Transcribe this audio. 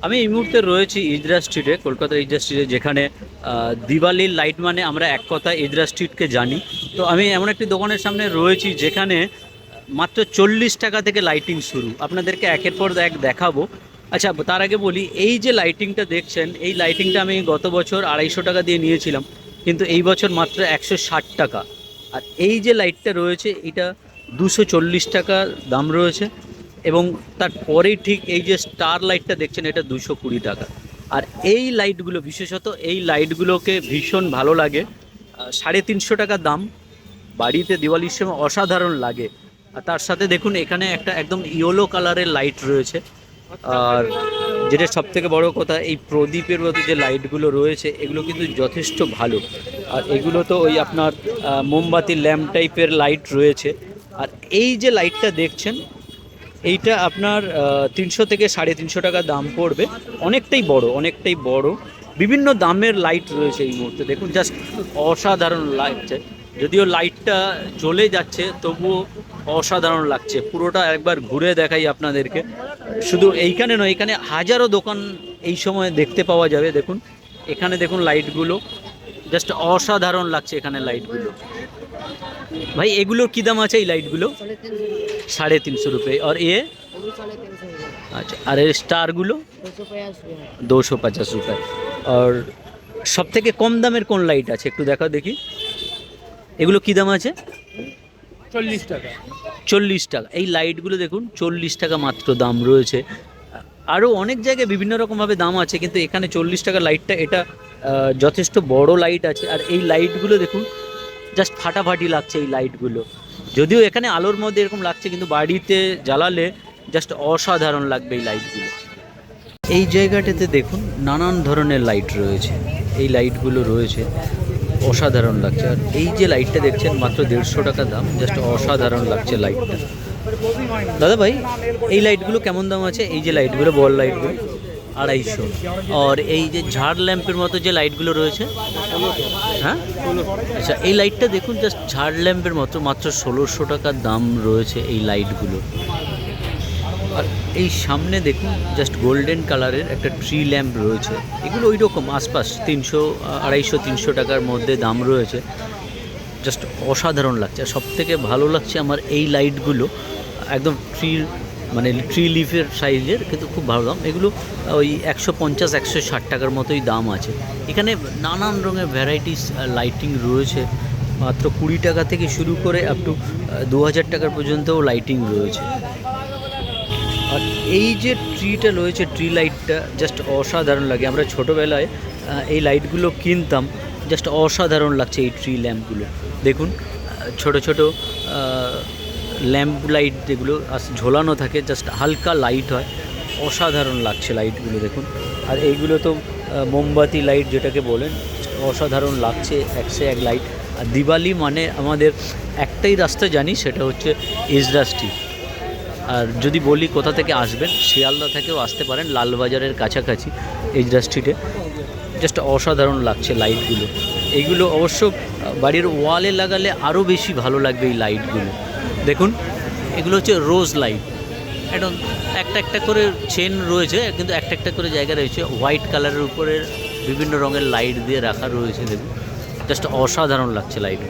আমি এই মুহূর্তে রয়েছি ইজরা স্ট্রিটে, কলকাতার ইজরা স্ট্রিটে, যেখানে দিওয়ালির লাইট মানে আমরা এক কথা ইজরা স্ট্রিটকে জানি। তো আমি এমন একটি দোকানের সামনে রয়েছি যেখানে মাত্র 40 টাকা থেকে লাইটিং শুরু। আপনাদেরকে একের পর এক দেখাবো। আচ্ছা, তার আগে বলি, এই যে লাইটিংটা দেখছেন, এই লাইটিংটা আমি গত বছর 250 টাকা দিয়ে নিয়েছিলাম, কিন্তু এই বছর মাত্র 160 টাকা। আর এই যে লাইটটা রয়েছে এটা 240 টাকা দাম রয়েছে। এবং তারপরেই ঠিক এই যে স্টার লাইটটা দেখছেন, এটা 220 টাকা। আর এই লাইটগুলো, বিশেষত এই লাইটগুলোকে ভীষণ ভালো লাগে। 350 টাকা দাম। বাড়িতে দিওয়ালির সময় অসাধারণ লাগে। আর তার সাথে দেখুন এখানে একটা একদম ইয়েলো কালারের লাইট রয়েছে। আর যেটা সব থেকে বড় কথা, এই প্রদীপের মতো যে লাইটগুলো রয়েছে এগুলো কিন্তু যথেষ্ট ভালো। আর এগুলো তো ওই আপনার মোমবাতি ল্যাম্প টাইপের লাইট রয়েছে। আর এই যে লাইটটা দেখছেন, এইটা আপনার 300 থেকে 350 টাকা দাম পড়বে। অনেকটাই বড়, অনেকটাই বড়। বিভিন্ন দামের লাইট রয়েছে এই মুহূর্তে। দেখুন জাস্ট অসাধারণ লাগছে। যদিও লাইটটা জ্বলে যাচ্ছে তবুও অসাধারণ লাগছে। পুরোটা একবার ঘুরে দেখাই আপনাদেরকে। শুধু এইখানে নয়, এখানে হাজারো দোকান এই সময় দেখতে পাওয়া যাবে। দেখুন এখানে দেখুন লাইটগুলো জাস্ট অসাধারণ লাগছে। এখানে লাইটগুলো, ভাই এগুলোর কী দাম আছে এই লাইটগুলো? 350 रुपये। और ये? अच्छा, अरे স্টারগুলো 250 रुपये। আর সব থেকে কম দামের কোন লাইট আছে একটু দেখাও দেখি। এগুলো কী দাম আছে? 40 টাকা। 40 টাকা। এই লাইটগুলো দেখুন 40 টাকা মাত্র দাম রয়েছে। আরও অনেক জায়গায় বিভিন্ন রকমভাবে দাম আছে, কিন্তু এখানে 40 টাকা লাইটটা, এটা যথেষ্ট বড় লাইট আছে। আর এই লাইটগুলো দেখুন জাস্ট ফাটাফাটি লাগছে এই লাইটগুলো। যদিও এখানে আলোর মধ্যে এরকম লাগছে, কিন্তু বাড়িতে জ্বালালে জাস্ট অসাধারণ লাগবে এই লাইটগুলো। এই জায়গাটাতে দেখুন নানান ধরনের লাইট রয়েছে। এই লাইটগুলো রয়েছে, অসাধারণ লাগছে। আর এই যে লাইটটা দেখছেন মাত্র 150 টাকা দাম, জাস্ট অসাধারণ লাগছে লাইটটা। দাদা ভাই, এই লাইটগুলো কেমন দাম আছে? এই যে লাইটগুলো, বল লাইটগুলো 250। আর এই যে ঝাড় ল্যাম্পের মতো যে লাইটগুলো রয়েছে, হ্যাঁ আচ্ছা, এই লাইটটা দেখুন জাস্ট ঝাড় ল্যাম্পের মতো, মাত্র 1600 টাকার দাম রয়েছে এই লাইটগুলো। আর এই সামনে দেখুন জাস্ট গোল্ডেন কালারের একটা ট্রি ল্যাম্প রয়েছে। এগুলো ওই রকম আশপাশ 300, 250, 300 টাকার মধ্যে দাম রয়েছে। জাস্ট অসাধারণ লাগছে। আর সবথেকে ভালো লাগছে আমার এই লাইটগুলো, একদম ট্রি লিফের সাইজের, কিন্তু খুব ভালো দাম। এগুলো ওই 150, 160 টাকার মতোই দাম আছে। এখানে নানান রঙের ভ্যারাইটিস লাইটিং রয়েছে। মাত্র 20 টাকা থেকে শুরু করে আপ টু 2000 টাকার পর্যন্তও লাইটিং রয়েছে। আর এই যে ট্রিটা রয়েছে, ট্রি লাইটটা জাস্ট অসাধারণ লাগে। আমরা ছোটোবেলায় এই লাইটগুলো কিনতাম, জাস্ট অসাধারণ লাগছে এই ট্রি ল্যাম্পগুলো। দেখুন ছোট ছোট ল্যাম্প লাইট যেগুলো ঝোলানো থাকে, জাস্ট হালকা লাইট হয়, অসাধারণ লাগছে লাইটগুলো দেখুন। আর এইগুলো তো মোমবাতি লাইট যেটাকে বলেন, অসাধারণ লাগছে, একশো এক লাইট। আর দিওয়ালি মানে আমাদের একটাই রাস্তা জানি, সেটা হচ্ছে ইজরা স্ট্রিট। আর যদি বলি কোথা থেকে আসবেন, শিয়ালদা থেকেও আসতে পারেন, লালবাজারের কাছাকাছি ইজরা স্ট্রিটে। জাস্ট অসাধারণ লাগছে লাইটগুলো। এইগুলো অবশ্য বাড়ির ওয়ালে লাগালে আরও বেশি ভালো লাগবে এই লাইটগুলো। দেখুন এগুলো হচ্ছে রোজ লাইট। একদম একটা একটা করে চেন রয়েছে, কিন্তু একটা একটা করে জায়গা রয়েছে। হোয়াইট কালারের উপরে বিভিন্ন রঙের লাইট দিয়ে রাখা রয়েছে। দেখুন জাস্ট অসাধারণ লাগছে লাইট।